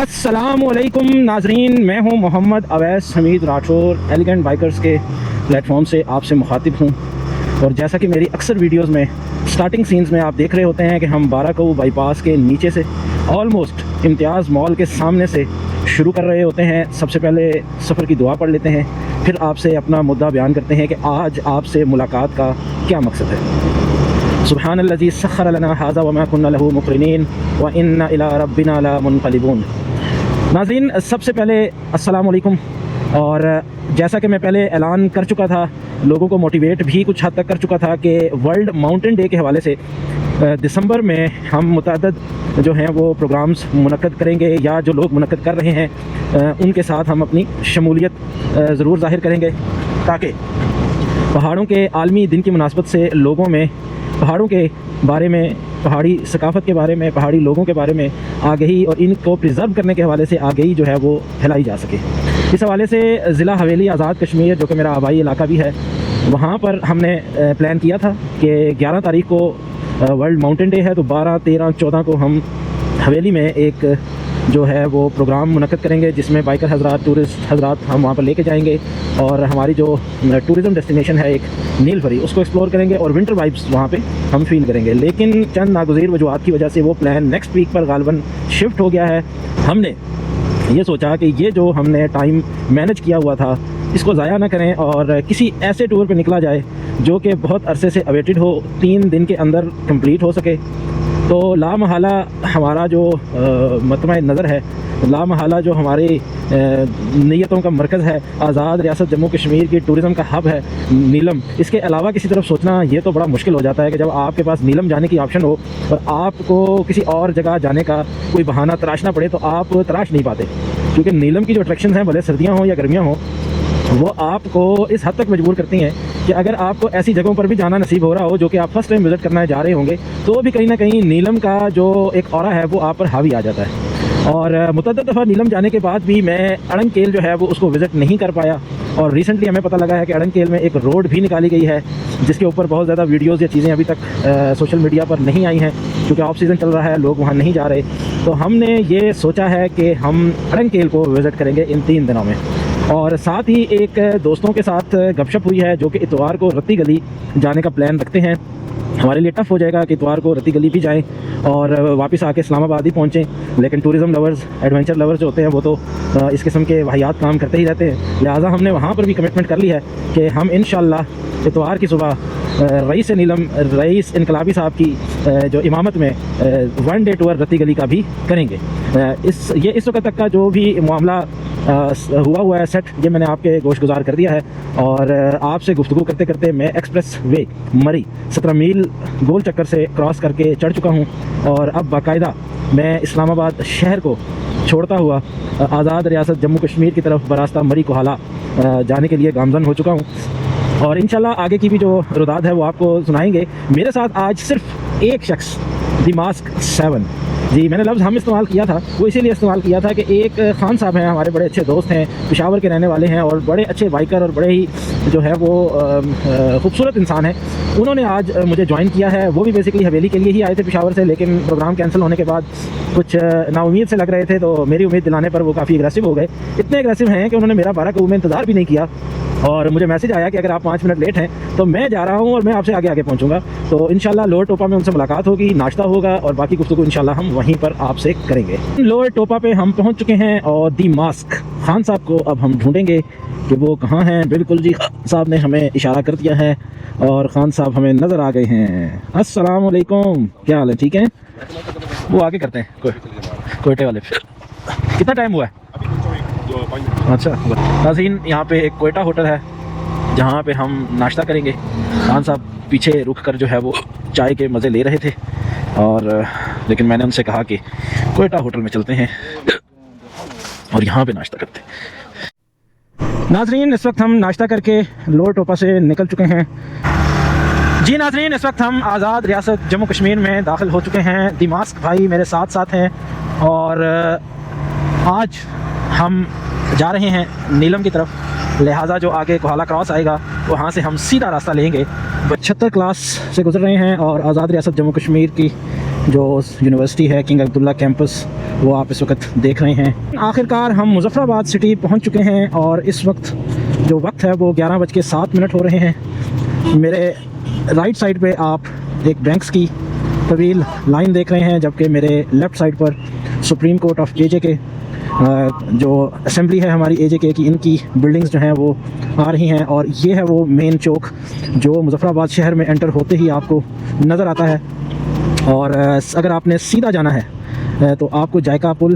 अस्सलामुअलैकुम नाजरीन, मैं हूं मोहम्मद अवैस हमीद राठौर। एलिगेंट बाइकर्स के प्लेटफॉर्म से आपसे मुखातिब हूं। और जैसा कि मेरी अक्सर वीडियोस में स्टार्टिंग सीन्स में आप देख रहे होते हैं कि हम बाराकऊ बाईपास के नीचे से ऑलमोस्ट इम्तियाज़ मॉल के सामने से शुरू कर रहे होते हैं। सबसे पहले सफ़र की दुआ पढ़ लेते हैं, फिर आपसे अपना मुद्दा बयान करते हैं कि आज आपसे मुलाकात का क्या मकसद है। सुब्हानल्लज़ी सख़्ख़र लना हाज़ा वमा कुन्ना लहू मुक़रिनीन व इन्ना इला रब्बिना लमुनक़लिबून। नाज़रीन, सबसे पहले अस्सलाम वालेकुम। और जैसा कि मैं पहले ऐलान कर चुका था, लोगों को मोटिवेट भी कुछ हद तक कर चुका था कि वर्ल्ड माउंटेन डे के हवाले से दिसंबर में हम मुतअद्दिद जो हैं वो प्रोग्राम्स मुनक्कद करेंगे, या जो लोग मुनक्कद कर रहे हैं उनके साथ हम अपनी शमूलियत ज़रूर ज़ाहिर करेंगे, ताकि पहाड़ों के आलमी दिन की मुनासबत से लोगों में पहाड़ों के बारे में, पहाड़ी सकाफ़त के बारे में, पहाड़ी लोगों के बारे में आगही और इनको प्रिज़र्व करने के हवाले से आगही जो है वो फैलाई जा सके। इस हवाले से ज़िला हवेली आज़ाद कश्मीर, जो कि मेरा आबाई इलाका भी है, वहाँ पर हमने प्लान किया था कि 11 तारीख को वर्ल्ड माउंटेन डे है, तो 12, 13, 14 को हम हवेली में एक जो है वो प्रोग्राम मुनक्कद करेंगे, जिसमें बाइकर हज़रात, टूरिस्ट हज़रात हम वहाँ पर लेके जाएंगे और हमारी जो टूरिज़म डेस्टिनेशन है एक नीलफरी, उसको एक्सप्लोर करेंगे और विंटर वाइब्स वहाँ पे हम फील करेंगे। लेकिन चंद नागुज़ीर वजूहात की वजह से वो प्लान नेक्स्ट वीक पर गालिबन शिफ्ट हो गया है। हमने ये सोचा कि ये जो हमने टाइम मैनेज किया हुआ था, इसको ज़ाया ना करें और किसी ऐसे टूर पर निकला जाए जो कि बहुत अरसे से अवेटेड हो, 3 दिन के अंदर कंप्लीट हो सके। तो लामहला हमारा जो मतमा नज़र है, लामहला जो हमारी नीयतों का मरकज़ है, आज़ाद रियासत जम्मू कश्मीर की टूरिज़म का हब है नीलम, इसके अलावा किसी तरफ सोचना ये तो बड़ा मुश्किल हो जाता है कि जब आपके पास नीलम जाने की ऑप्शन हो और आपको किसी और जगह जाने का कोई बहाना तराशना पड़े, तो आप तराश नहीं पाते, क्योंकि नीलम की जो अट्रैक्शन हैं, भले सर्दियाँ हों या गर्मियाँ हों, वो आपको इस हद तक मजबूर करती हैं कि अगर आपको ऐसी जगहों पर भी जाना नसीब हो रहा हो जो कि आप फर्स्ट टाइम विज़िट करना जा रहे होंगे, तो भी कहीं ना कहीं नीलम का जो एक ऑरा है वो आप पर हावी आ जाता है। और मुतअद्दिद दफ़ा नीलम जाने के बाद भी मैं अड़ंगकेल जो है वो उसको विज़िट नहीं कर पाया। और रिसेंटली हमें पता लगा है कि अड़ंगकेल में एक रोड भी निकाली गई है, जिसके ऊपर बहुत ज़्यादा वीडियोज़ या चीज़ें अभी तक सोशल मीडिया पर नहीं आई हैं, क्योंकि ऑफ सीज़न चल रहा है, लोग वहाँ नहीं जा रहे। तो हमने ये सोचा है कि हम अड़ंगकेल को विज़िट करेंगे इन 3 दिनों में। और साथ ही एक दोस्तों के साथ गपशप हुई है, जो कि इतवार को रत्ती गली जाने का प्लान रखते हैं। हमारे लिए टफ़ हो जाएगा कि इतवार को रत्ती गली भी जाएं और वापस आके इस्लामाबाद ही पहुँचें, लेकिन टूरिज़म लवर्स, एडवेंचर लवर्स जो होते हैं वो तो इस किस्म के वाहियात काम करते ही रहते हैं। लिहाजा हमने वहाँ पर भी कमिटमेंट कर ली है कि हम इंशाअल्लाह इतवार की सुबह रईस नीलम, रईस इनकलाबी साहब की जो इमामत में 1 डे टूर रत्ती गली का भी करेंगे। इस वक्त तक का जो भी मामला हुआ है सेट, ये मैंने आपके गोशगुजार कर दिया है। और आपसे गुफ्तगू करते करते मैं एक्सप्रेस वे मरी 17 मील गोल चक्कर से क्रॉस करके चढ़ चुका हूँ, और अब बाकायदा मैं इस्लामाबाद शहर को छोड़ता हुआ आज़ाद रियासत जम्मू कश्मीर की तरफ बरास्ता मरी कोहाला जाने के लिए गामज़न हो चुका हूँ। और इंशाल्लाह आगे की भी जो रुदाद है वो आपको सुनाएंगे। मेरे साथ आज सिर्फ एक शख्स, द मास्क 7, जी मैंने लफ्ज़ हम इस्तेमाल किया था, वो इसीलिए इस्तेमाल किया था कि एक खान साहब हैं, हमारे बड़े अच्छे दोस्त हैं, पेशावर के रहने वाले हैं और बड़े अच्छे बाइकर और बड़े ही जो है वो खूबसूरत इंसान हैं। उन्होंने आज मुझे ज्वाइन किया है। वो भी बेसिकली हवेली के लिए ही आए थे पेशावर से, लेकिन प्रोग्राम कैंसिल होने के बाद कुछ नाउम्मीद से लग रहे थे, तो मेरी उम्मीद दिलाने पर वो काफ़ी एग्रेसिव हो गए। इतने एग्रेसिव हैं कि उन्होंने मेरा बाराकऊ में इंतज़ार भी नहीं किया, और मुझे मैसेज आया कि अगर आप 5 मिनट लेट हैं तो मैं जा रहा हूं और मैं आपसे आगे आगे पहुंचूंगा। तो इंशाल्लाह लोअर टोपा में उनसे मुलाकात होगी, नाश्ता होगा और बाकी गुफ्तगू इंशाल्लाह हम वहीं पर आपसे करेंगे। लोअर टोपा पे हम पहुंच चुके हैं और दी मास्क खान साहब को अब हम ढूंढेंगे कि वो कहाँ हैं। बिल्कुल जी, खान साहब ने हमें इशारा कर दिया है और खान साहब हमें नज़र आ गए हैं। अस्सलाम वालेकुम, क्या हाल है? ठीक है, वो आगे करते हैं कोयटे वाले। कितना टाइम हुआ है? अच्छा नाज़रीन, यहाँ पे एक कोयटा होटल है जहाँ पे हम नाश्ता करेंगे। खान साहब पीछे रुक कर जो है वो चाय के मज़े ले रहे थे, और लेकिन मैंने उनसे कहा कि कोयटा होटल में चलते हैं और यहाँ पे नाश्ता करते हैं। नाज़रीन, इस वक्त हम नाश्ता करके लोअर टोपा से निकल चुके हैं। जी नाज़रीन, इस वक्त हम आज़ाद रियासत जम्मू कश्मीर में दाखिल हो चुके हैं। दी मास्क भाई मेरे साथ साथ हैं और आज हम जा रहे हैं नीलम की तरफ। लिहाजा जो आगे कोहाला क्रॉस आएगा वहाँ से हम सीधा रास्ता लेंगे। 75 क्लास से गुजर रहे हैं और आज़ाद रियासत जम्मू कश्मीर की जो यूनिवर्सिटी है किंग अब्दुल्ला कैंपस, वो आप इस वक्त देख रहे हैं। आखिरकार हम मुजफ्फराबाद सिटी पहुंच चुके हैं और इस वक्त जो वक्त है वो 11:07 हो रहे हैं। मेरे राइट साइड पे आप एक बैंक्स की तवील लाइन देख रहे हैं, जबकि मेरे लेफ़्ट साइड पर सुप्रीम कोर्ट ऑफ AJK जो असेंबली है हमारी AJK की, इनकी बिल्डिंग्स जो हैं वो आ रही हैं। और ये है वो मेन चौक जो मुजफ्फराबाद शहर में एंटर होते ही आपको नज़र आता है। और अगर आपने सीधा जाना है तो आपको जायका पुल,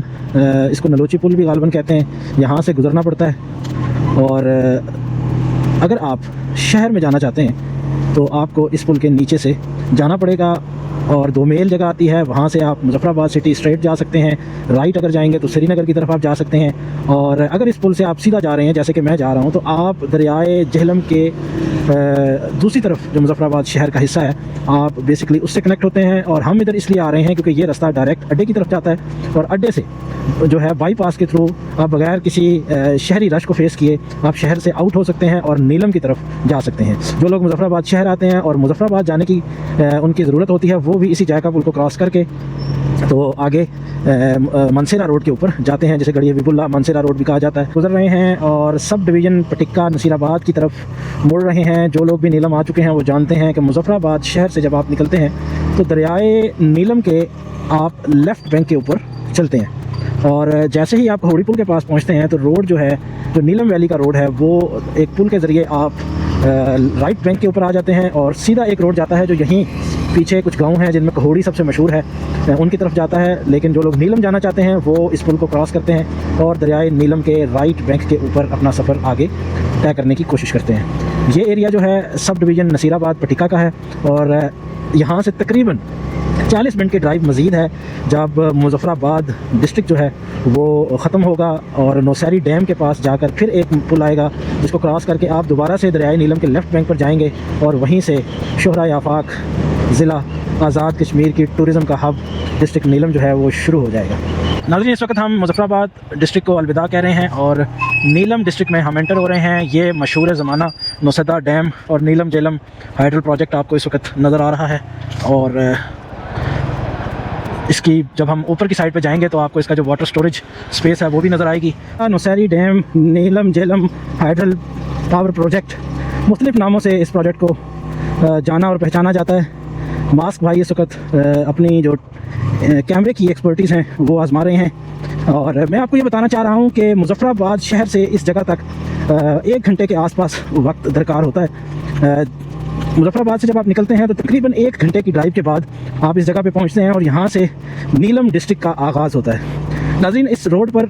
इसको नलोची पुल भी गालबन कहते हैं, यहाँ से गुज़रना पड़ता है। और अगर आप शहर में जाना चाहते हैं तो आपको इस पुल के नीचे से जाना पड़ेगा और दो मेल जगह आती है, वहाँ से आप मुजफ्फराबाद सिटी स्ट्रेट जा सकते हैं। राइट अगर जाएंगे तो श्रीनगर की तरफ आप जा सकते हैं। और अगर इस पुल से आप सीधा जा रहे हैं जैसे कि मैं जा रहा हूँ तो आप दरियाए झेलम के दूसरी तरफ जो मुजफ्फराबाद शहर का हिस्सा है आप बेसिकली उससे कनेक्ट होते हैं। और हम इधर इसलिए आ रहे हैं क्योंकि ये रास्ता डायरेक्ट अड्डे की तरफ जाता है और अड्डे से जो है बाईपास के थ्रू आप बगैर किसी शहरी रश को फेस किए आप शहर से आउट हो सकते हैं और नीलम की तरफ जा सकते हैं। जो लोग मुजफ्फराबाद शहर आते हैं और मुजफ्फराबाद जाने की उनकी ज़रूरत होती है वो भी इसी जायका पुल को क्रॉस करके तो आगे मनसेरा रोड के ऊपर जाते हैं, जिसे गढ़ी हबीबुल्लाह मनसेरा रोड भी कहा जाता है। गुजर रहे हैं और सब डिवीज़न पटिक्का नसीराबाद की तरफ मुड़ रहे हैं। जो लोग भी नीलम आ चुके हैं वो जानते हैं कि मुजफ्फराबाद शहर से जब आप निकलते हैं तो दरियाए नीलम के आप लेफ़्ट बैंक के ऊपर चलते हैं और जैसे ही आप होड़ी पुल के पास पहुंचते हैं तो रोड जो है, जो नीलम वैली का रोड है, वो एक पुल के ज़रिए आप राइट बैंक के ऊपर आ जाते हैं और सीधा एक रोड जाता है जो यहीं पीछे कुछ गांव हैं जिनमें कहोड़ी सबसे मशहूर है, उनकी तरफ जाता है। लेकिन जो लोग नीलम जाना चाहते हैं वो इस पुल को क्रॉस करते हैं और दरियाए नीलम के राइट बैंक के ऊपर अपना सफ़र आगे तय करने की कोशिश करते हैं। ये एरिया जो है सब डिवीज़न नसीराबाद पटिक्का का है और यहाँ से तकरीबन 40 मिनट की ड्राइव मज़ीद है जब मुजफ्फराबाद डिस्ट्रिक्ट जो है वो ख़त्म होगा और नौशहरी डैम के पास जाकर फिर एक पुल आएगा जिसको क्रॉस करके आप दोबारा से दरियाए नीलम के लेफ़्ट बैंक पर जाएंगे और वहीं से शोहराए आफाक ज़िला आज़ाद कश्मीर की टूरिज़म का हब डिस्ट्रिक्ट नीलम जो है वो शुरू हो जाएगा। नाज़रीन, इस वक्त हम मुजफ्फराबाद डिस्ट्रिक्ट को अलविदा कह रहे हैं और नीलम डिस्ट्रिक्ट में हम एंटर हो रहे हैं। ये मशहूर ज़माना नौसदा डैम और नीलम झेलम हाइड्रो प्रोजेक्ट आपको इस वक्त नज़र आ रहा है और इसकी जब हम ऊपर की साइड पे जाएंगे तो आपको इसका जो वाटर स्टोरेज स्पेस है वो भी नज़र आएगी। नौशहरी डैम, नीलम झेलम हाइड्रल पावर प्रोजेक्ट, मुख्तलिफ़ नामों से इस प्रोजेक्ट को जाना और पहचाना जाता है। मास्क भाई इस वक्त अपनी जो कैमरे की एक्सपर्टीज़ हैं वो आजमा रहे हैं और मैं आपको ये बताना चाह रहा हूँ कि मुजफ्फराबाद शहर से इस जगह तक 1 घंटे के आसपास वक्त दरकार होता है। मुजफ्फराबाद से जब आप निकलते हैं तो तकरीबन 1 घंटे की ड्राइव के बाद आप इस जगह पे पहुंचते हैं और यहाँ से नीलम डिस्ट्रिक्ट का आगाज़ होता है। नाज़रीन, इस रोड पर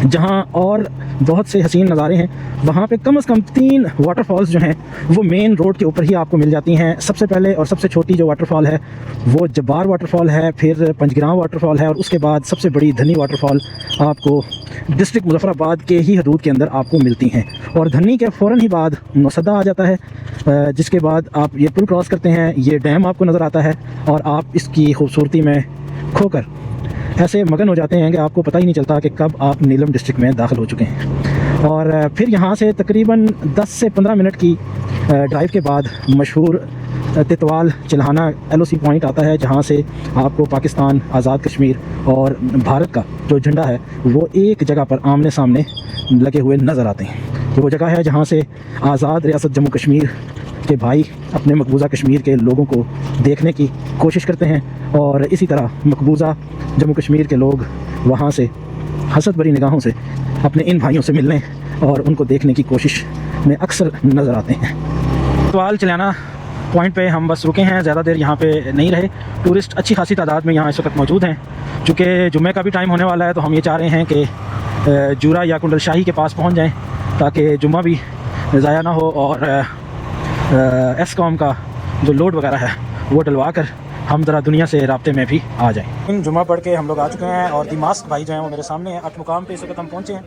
जहाँ और बहुत से हसीन नज़ारे हैं वहाँ पे कम से कम 3 वाटरफॉल्स जो हैं वो मेन रोड के ऊपर ही आपको मिल जाती हैं। सबसे पहले और सबसे छोटी जो वाटरफॉल है वो जब्बार वाटरफॉल है, फिर पंजगिरां वाटरफॉल है और उसके बाद सबसे बड़ी धनी वाटरफॉल आपको डिस्ट्रिक्ट मुजफ्फराबाद के ही हदूद के अंदर आपको मिलती हैं। और धनी के फ़ौरन ही बाद नौसदा आ जाता है, जिसके बाद आप ये पुल क्रॉस करते हैं, ये डैम आपको नज़र आता है और आप इसकी खूबसूरती में खोकर ऐसे मगन हो जाते हैं कि आपको पता ही नहीं चलता कि कब आप नीलम डिस्ट्रिक्ट में दाखिल हो चुके हैं। और फिर यहाँ से तकरीबन 10 से 15 मिनट की ड्राइव के बाद मशहूर तितवाल चिल्हाना LOC पॉइंट आता है जहाँ से आपको पाकिस्तान, आज़ाद कश्मीर और भारत का जो झंडा है वो एक जगह पर आमने सामने लगे हुए नज़र आते हैं। तो वो जगह है जहाँ से आज़ाद रियासत जम्मू कश्मीर के भाई अपने मकबूजा कश्मीर के लोगों को देखने की कोशिश करते हैं और इसी तरह मकबूजा जम्मू कश्मीर के लोग वहाँ से हसद भरी निगाहों से अपने इन भाइयों से मिलने और उनको देखने की कोशिश में अक्सर नज़र आते हैं। तितवाल चिल्हाना पॉइंट पे हम बस रुके हैं, ज़्यादा देर यहाँ पे नहीं रहे। टूरिस्ट अच्छी खासी तादाद में यहाँ इस वक्त मौजूद हैं। चूँकि जुम्मे का भी टाइम होने वाला है तो हम ये चाह रहे हैं कि जूरा या कुंडल शाही के पास पहुँच जाएँ ताकि जुम्मा भी ज़ाया ना हो और एस्कॉम का जो लोड वगैरह है वो डलवा कर हम ज़रा दुनिया से राब्ते में भी आ जाएं। जुम्मा पढ़ के हम लोग आ चुके हैं और दिमास्क भाई जो हैं वो मेरे सामने हैं। 8 मुकाम पे इस वक्त हम पहुँचे हैं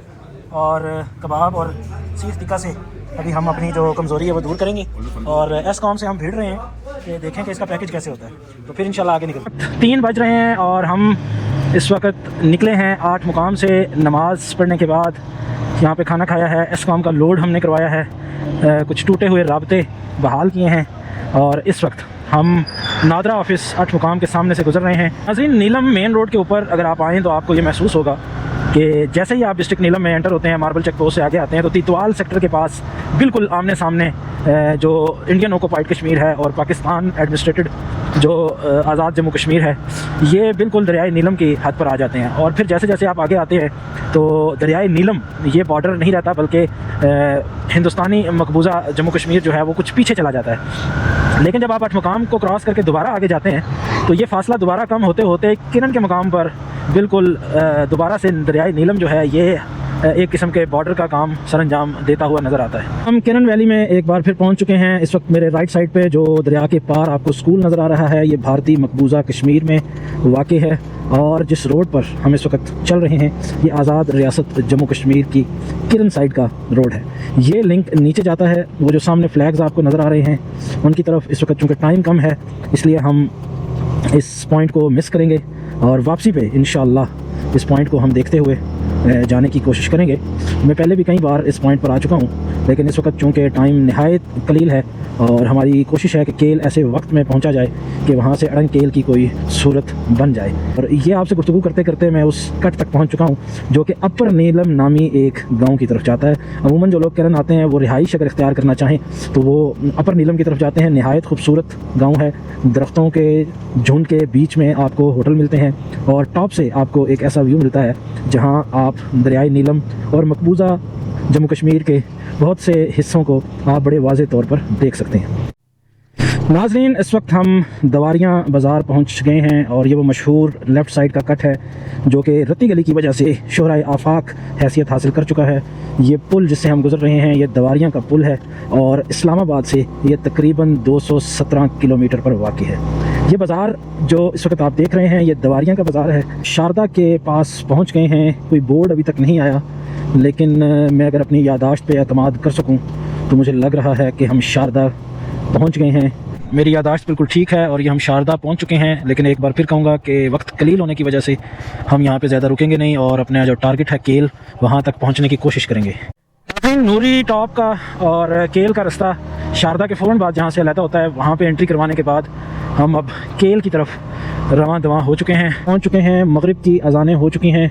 और कबाब और सीख टिक्का से अभी हम अपनी जो कमज़ोरी है वो दूर करेंगे और एस्कॉम से हम भिड़ रहे हैं कि देखें कि इसका पैकेज कैसे होता है, तो फिर इंशाल्लाह आगे निकल। 3 बज रहे हैं और हम इस वक्त निकले हैं 8 मुकाम से। नमाज़ पढ़ने के बाद यहाँ पे खाना खाया है, एस्कॉम का लोड हमने करवाया है, कुछ टूटे हुए राब्ते बहाल किए हैं और इस वक्त हम नादरा ऑफिस 8 मुकाम के सामने से गुजर रहे हैं। नाज़रीन, नीलम मेन रोड के ऊपर अगर आप आएँ तो आपको ये महसूस होगा कि जैसे ही आप डिस्ट्रिक्ट नीलम में एंटर होते हैं, मार्बल चेक पोस्ट से आगे आते हैं, तो तीतवाल सेक्टर के पास बिल्कुल आमने सामने जो इंडियन ऑक्यूपाइड कश्मीर है और पाकिस्तान एडमिनिस्ट्रेटेड जो आज़ाद जम्मू कश्मीर है, ये बिल्कुल दरियाए नीलम की हद पर आ जाते हैं। और फिर जैसे जैसे आप आगे आते हैं तो दरियाए नीलम ये बॉर्डर नहीं रहता, बल्कि हिंदुस्तानी मकबूजा जम्मू कश्मीर जो है वो कुछ पीछे चला जाता है। लेकिन जब आप 8 मुकाम को क्रॉस करके दोबारा आगे जाते हैं तो ये फासला दोबारा कम होते होते किरन के मुकाम पर बिल्कुल दोबारा से दरियाए नीलम जो है ये एक किस्म के बॉर्डर का काम सरंजाम देता हुआ नज़र आता है। हम किरन वैली में एक बार फिर पहुंच चुके हैं। इस वक्त मेरे राइट साइड पे जो दरिया के पार आपको स्कूल नज़र आ रहा है, ये भारतीय मकबूजा कश्मीर में वाक़ है। और जिस रोड पर हम इस वक्त चल रहे हैं ये आज़ाद रियासत जम्मू कश्मीर की किरन साइड का रोड है। ये लिंक नीचे जाता है, वो जो सामने फ्लैग्स आपको नज़र आ रहे हैं उनकी तरफ। इस वक्त चूँकि टाइम कम है इसलिए हम इस पॉइंट को मिस करेंगे और वापसी पे इंशाअल्लाह इस पॉइंट को हम देखते हुए जाने की कोशिश करेंगे। मैं पहले भी कई बार इस पॉइंट पर आ चुका हूँ, लेकिन इस वक्त चूँकि टाइम नहायत कलील है और हमारी कोशिश है कि केल ऐसे वक्त में पहुँचा जाए कि वहाँ से अड़ंग केल की कोई सूरत बन जाए। और ये आपसे गुफ्तगू करते करते मैं उस कट तक पहुँच चुका हूँ जो कि अपर नीलम नामी एक गाँव की तरफ जाता है। अमूमन जो लोग किरन आते हैं वो रिहाइश अगर इख्तियार करना चाहें तो वो अपर नीलम की तरफ जाते हैं। नहायत खूबसूरत गाँव है, दरख्तों के झुंड के बीच में आपको होटल मिलते हैं और टॉप से आपको एक ऐसा व्यू मिलता है जहाँ आप दरियाए नीलम और मकबूजा जम्मू कश्मीर के बहुत से हिस्सों को आप बड़े वाज़े तौर पर देख सकते हैं। नाज़रीन, इस वक्त हम दवारियाँ बाज़ार पहुँच गए हैं और ये वो मशहूर लेफ़्ट साइड का कट है जो कि रत्ती गली की वजह से शोहराए आफाक हैसियत हासिल कर चुका है। ये पुल जिससे हम गुज़र रहे हैं ये दवारियाँ का पुल है और इस्लामाबाद से ये तकरीबन 217 किलोमीटर पर वाक़ है। ये बाज़ार जो इस वक्त आप देख रहे हैं ये दवारियाँ का बाज़ार है। शारदा के पास पहुँच गए हैं, कोई बोर्ड अभी तक नहीं आया, लेकिन मैं अगर अपनी यादाश्त पे एतमाद कर सकूं तो मुझे लग रहा है कि हम शारदा पहुंच गए हैं। मेरी यादाश्त बिल्कुल ठीक है और ये हम शारदा पहुंच चुके हैं। लेकिन एक बार फिर कहूँगा कि वक्त कलील होने की वजह से हम यहाँ पे ज़्यादा रुकेंगे नहीं और अपना जो टारगेट है केल वहाँ तक पहुँचने की कोशिश करेंगे। नूरी टॉप का और केल का रास्ता शारदा के फ़ौरन बाद जहाँ से अलहदा होता है वहाँ पे एंट्री करवाने के बाद हम अब केल की तरफ रवां दवां हो चुके हैं, पहुँच चुके हैं। मगरिब की अज़ानें हो चुकी हैं।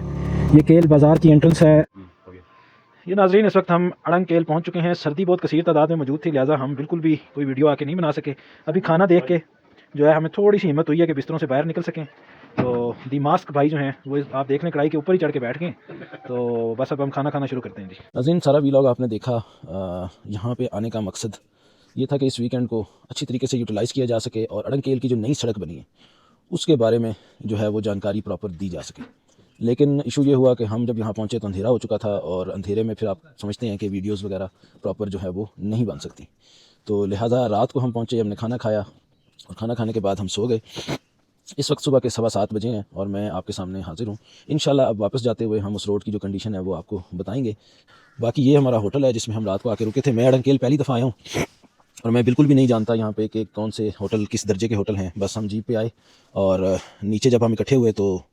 ये केल बाज़ार की एंट्रेंस है। ये नाज़रीन, इस वक्त हम अड़ंग केल पहुंच चुके हैं। सर्दी बहुत कसीर तादाद में मौजूद थी, लिहाजा हम बिल्कुल भी कोई वीडियो आके नहीं बना सके। अभी खाना देख के जो है हमें थोड़ी सी हिम्मत हुई है कि बिस्तरों से बाहर निकल सकें। तो दी मास्क भाई जो हैं वो आप देख लें कढ़ाई के ऊपर ही चढ़ के बैठ गए। तो बस अब हम खाना खाना शुरू करते हैं जी। नाज़रीन, सारा व्लॉग आपने देखा। यहाँ पे आने का मकसद ये था कि इस वीकेंड को अच्छी तरीके से यूटिलाइज़ किया जा सके और अड़ंग केल की जो नई सड़क बनी है उसके बारे में जो है वो जानकारी प्रॉपर दी जा सके। लेकिन इशू ये हुआ कि हम जब यहाँ पहुँचे तो अंधेरा हो चुका था और अंधेरे में फिर आप समझते हैं कि वीडियोस वगैरह प्रॉपर जो है वो नहीं बन सकती। तो लिहाजा रात को हम पहुँचे, हमने खाना खाया और खाना खाने के बाद हम सो गए। इस वक्त सुबह के 7:15 बजे हैं और मैं आपके सामने हाज़िर हूँ। इंशाल्लाह अब वापस जाते हुए हम उस रोड की जो कंडीशन है वो आपको बताएँगे। बाकी ये हमारा होटल है जिसमें हम रात को आके रुके थे। मैं अड़ंग केल पहली दफ़ा आया हूँ और मैं बिल्कुल भी नहीं जानता यहाँ पे कि कौन से होटल किस दर्जे के होटल हैं। बस हम जीप पे आए और नीचे जब हम इकट्ठे हुए तो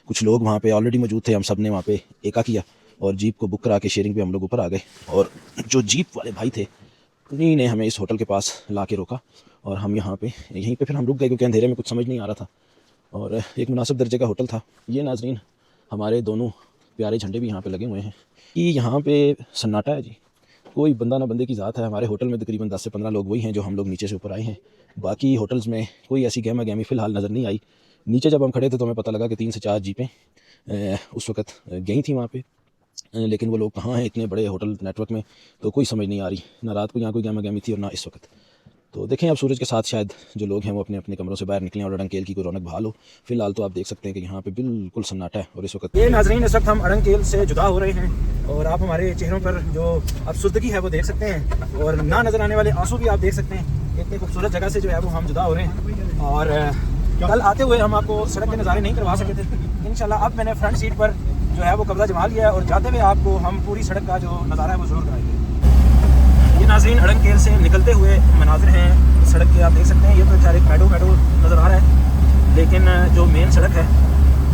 कुछ लोग वहाँ पे ऑलरेडी मौजूद थे। हम सब ने वहाँ पे एका किया और जीप को बुक करा के शेयरिंग पे हम लोग ऊपर आ गए और जो जीप वाले भाई थे उन्हीं ने हमें इस होटल के पास ला के रोका और हम यहाँ पे यहीं पे फिर हम रुक गए क्योंकि अंधेरे में कुछ समझ नहीं आ रहा था और एक मुनासिब दर्जे का होटल था। ये नाज़रीन, हमारे दोनों प्यारे झंडे भी यहाँ पर लगे हुए हैं कि यहाँ पर सन्नाटा है जी, कोई बंदा ना बंदे की ज़ात है। हमारे होटल में तकरीबन 10 से 15 लोग वही हैं जो हम लोग नीचे से ऊपर आए हैं। बाकी होटल्स में कोई ऐसी गहमा गहमी फ़िलहाल नज़र नहीं आई। नीचे जब हम खड़े थे तो हमें पता लगा कि 3 से 4 जीपें उस वक्त गई थी वहाँ पे, लेकिन वो लोग कहाँ हैं इतने बड़े होटल नेटवर्क में, तो कोई समझ नहीं आ रही। ना रात को यहाँ कोई गहमा गहमी थी और ना इस वक्त। तो देखें अब सूरज के साथ शायद जो लोग हैं वो अपने अपने कमरों से बाहर निकलें और अड़ंग केल की कोई रौनक बहाल हो। फिलहाल तो आप देख सकते हैं कि यहाँ पे बिल्कुल सन्नाटा है। और इस वक्त ये नाज़रीन, इस वक्त हम अड़ंग केल से जुदा हो रहे हैं और आप हमारे चेहरों पर जो अफसुर्दगी है वो देख सकते हैं और ना नज़र आने वाले आंसू भी आप देख सकते हैं। इतनी खूबसूरत जगह से जो है वो हम जुदा हो रहे हैं और कल आते हुए हम आपको सड़क के नज़ारे नहीं करवा सके थे। इंशाल्लाह अब मैंने फ्रंट सीट पर जो है वो कब्जा जमा लिया है और जाते हुए आपको हम पूरी सड़क का जो नज़ारा है वो ज़रूर कराएंगे। ये नाज़रीन, अड़ंग केल से निकलते हुए मनाज़िर हैं सड़क के, आप देख सकते हैं। ये तो चार एक मैडो नज़र आ रहा है, लेकिन जो मेन सड़क है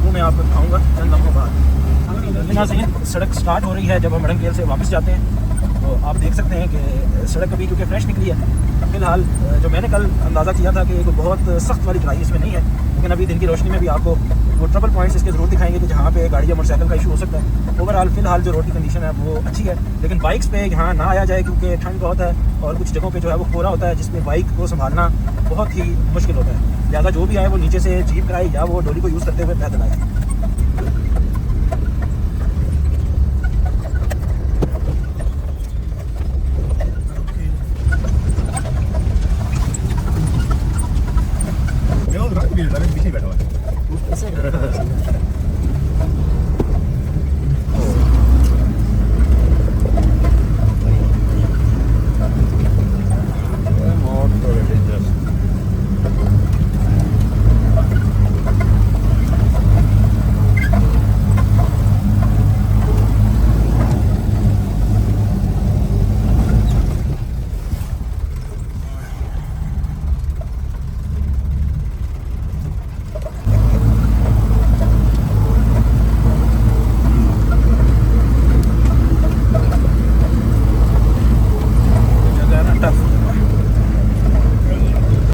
वो मैं आपको दिखाऊँगा चंद लम्हों बाद। नाज़रीन, सड़क स्टार्ट हो रही है जब हम अड़ंग केल से वापस जाते हैं तो आप देख सकते हैं कि सड़क अभी क्योंकि फ्रेश निकली है। फिलहाल जो मैंने कल अंदाज़ा किया था कि एक बहुत सख्त वाली ड्राई इसमें नहीं है, लेकिन अभी दिन की रोशनी में भी आपको वो ट्रबल पॉइंट्स इसके ज़रूर दिखाएंगे कि जहाँ पे गाड़ी या मोटरसाइकिल का इशू हो सकता है। ओवरऑल फिलहाल जो रोड की कंडीशन है वो अच्छी है, लेकिन बाइक्स पे यहाँ ना आया जाए क्योंकि ठंड बहुत है और कुछ जगहों पे जो है वो कोहरा होता है, जिसमें बाइक को संभालना बहुत ही मुश्किल होता है। लिहाजा जो भी आए वो नीचे से जीप कराए या वो डोली को यूज़ करते हुए पैदल आए।